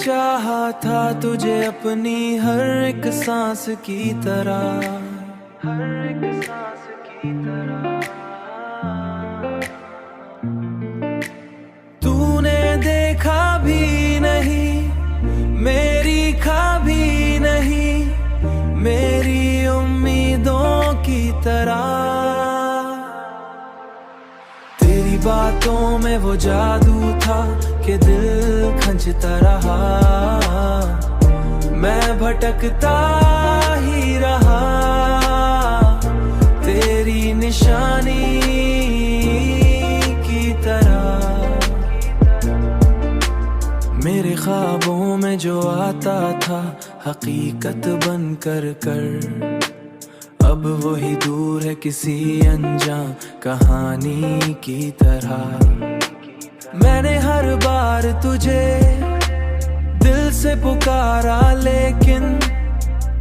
चाहा था तुझे अपनी हर एक सांस की तरह, हर एक सांस की तरह। तूने देखा भी नहीं, मेरी खाबी नहीं, मेरी उम्मीदों की तरह। तेरी बातों में वो जादू था कि दिल खंचता रहा, मैं भटकता ही रहा तेरी निशानी की तरह। मेरे ख्वाबों में जो आता था हकीकत बन कर कर, अब वही दूर है किसी अनजान कहानी की तरह। मैंने हर बार तुझे दिल से पुकारा, लेकिन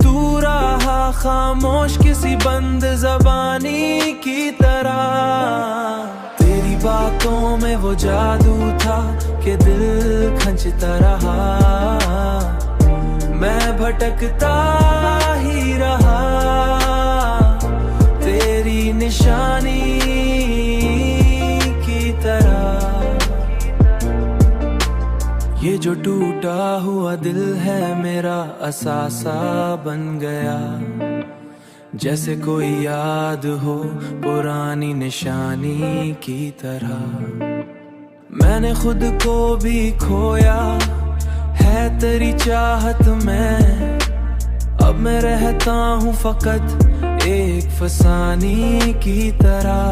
तू रहा खामोश किसी बंद ज़बानी की तरह। तेरी बातों में वो जादू था कि दिल खंचता रहा, मैं भटकता ही रहा तेरी निशानी की तरह। ये जो टूटा हुआ दिल है मेरा असासा बन गया, जैसे कोई याद हो पुरानी निशानी की तरह। मैंने खुद को भी खोया है तेरी चाहत में, अब मैं रहता हूँ फकत एक फसानी की तरह।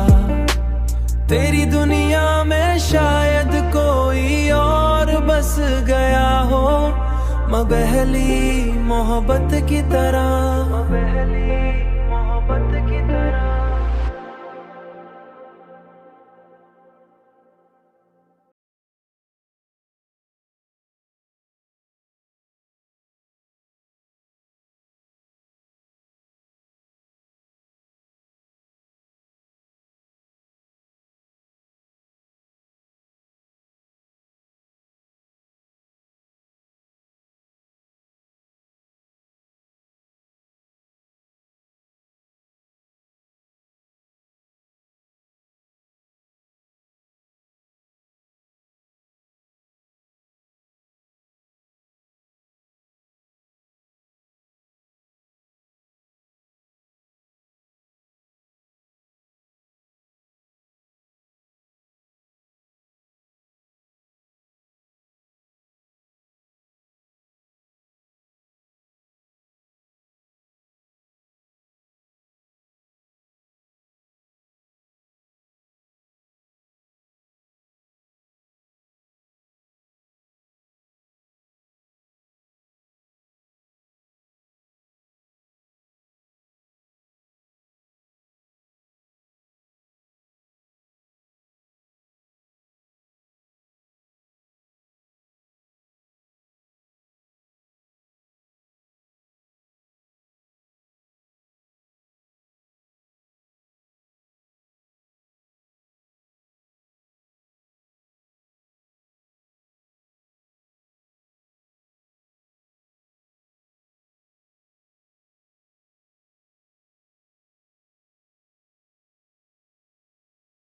तेरी दुनिया में शायद कोई और बस गया हो, मबहली मोहब्बत की तरह, मबहली मोहब्बत की तरह।